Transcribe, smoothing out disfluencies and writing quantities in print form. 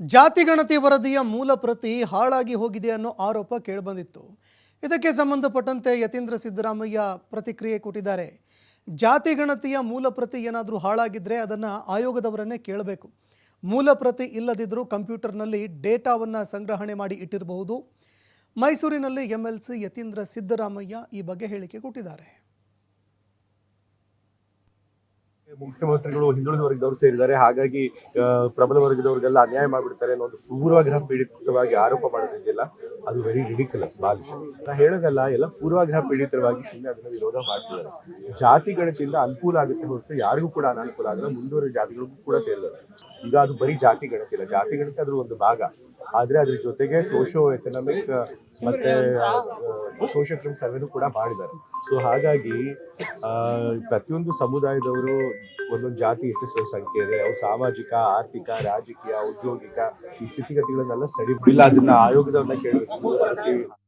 ಜಾತಿಗಣತಿ ವರದಿಯ ಮೂಲ ಪ್ರತಿ ಹಾಳಾಗಿ ಹೋಗಿದೆ ಅನ್ನೋ ಆರೋಪ ಕೇಳಿಬಂದಿತ್ತು. ಇದಕ್ಕೆ ಸಂಬಂಧಪಟ್ಟಂತೆ ಯತೀಂದ್ರ ಸಿದ್ದರಾಮಯ್ಯ ಪ್ರತಿಕ್ರಿಯೆ ಕೊಟ್ಟಿದ್ದಾರೆ. ಜಾತಿಗಣತಿಯ ಮೂಲ ಪ್ರತಿ ಏನಾದರೂ ಹಾಳಾಗಿದ್ದರೆ ಅದನ್ನು ಆಯೋಗದವರನ್ನೇ ಕೇಳಬೇಕು. ಮೂಲ ಪ್ರತಿ ಇಲ್ಲದಿದ್ದರೂ ಕಂಪ್ಯೂಟರ್ನಲ್ಲಿ ಡೇಟಾವನ್ನು ಸಂಗ್ರಹಣೆ ಮಾಡಿ ಇಟ್ಟಿರಬಹುದು. ಮೈಸೂರಿನಲ್ಲಿ ಎಂಎಲ್ಸಿ ಯತೀಂದ್ರ ಸಿದ್ದರಾಮಯ್ಯ ಈ ಬಗ್ಗೆ ಹೇಳಿಕೆ ಕೊಟ್ಟಿದ್ದಾರೆ. ಮುಖ್ಯಮಂತ್ರಿಗಳು ಹಿಂದುಳಿದ ವರ್ಗದವರು ಸೇರಿದ್ದಾರೆ, ಹಾಗಾಗಿ ಪ್ರಬಲ ವರ್ಗದವರಿಗೆಲ್ಲ ಅನ್ಯಾಯ ಮಾಡಿಬಿಡ್ತಾರೆ ಅನ್ನೋ ಒಂದು ಪೂರ್ವಾಗ್ರಹ ಪೀಡಿತವಾಗಿ ಆರೋಪ ಮಾಡೋದಿದೆಯಲ್ಲ, ಅದು ವೆರಿ ರಿಡಿಕ್ಯುಲಸ್. ಬಾಲಿಶ ನಾ ಹೇಳೋದಲ್ಲ, ಎಲ್ಲ ಪೂರ್ವಾಗ್ರಹ ಪೀಡಿತವಾಗಿ ಸುಮ್ಮನೆ ಅದನ್ನ ವಿರೋಧ ಮಾಡ್ತಿದ್ದಾರೆ. ಜಾತಿ ಗಣತಿಯಿಂದ ಅನುಕೂಲ ಆಗುತ್ತೆ ಹೊರತು ಯಾರಿಗೂ ಕೂಡ ಅನಾನುಕೂಲ ಆಗಲ್ಲ. ಮುಂದುವರೆದ ಜಾತಿಗಳಿಗೂ ಕೂಡ ಸೇರಿದ್ದಾರೆ. ಈಗ ಅದು ಬರೀ ಜಾತಿ ಗಣತಿ ಇಲ್ಲ, ಜಾತಿ ಗಣತಿ ಅದ್ರ ಒಂದು ಭಾಗ. ಆದ್ರೆ ಅದ್ರ ಜೊತೆಗೆ ಸೋಶಿಯೋ ಎಕನಾಮಿಕ್ ಮತ್ತೆ ಸೋಶಿಯಲ್ ಸರ್ವೆನೂ ಕೂಡ ಮಾಡಿದ್ದಾರೆ. ಸೊ ಹಾಗಾಗಿ ಪ್ರತಿಯೊಂದು ಸಮುದಾಯದವರು ಒಂದೊಂದು ಜಾತಿ ಎಷ್ಟು ಸಂಖ್ಯೆ ಇದೆ, ಅವ್ರ ಸಾಮಾಜಿಕ, ಆರ್ಥಿಕ, ರಾಜಕೀಯ, ಔದ್ಯೋಗಿಕ ಈ ಸ್ಥಿತಿಗತಿಗಳನ್ನೆಲ್ಲ ಸ್ಟಡಿ ಇಲ್ಲ, ಅದನ್ನ ಆಯೋಗದವ್ರನ್ನ ಕೇಳಬೇಕು.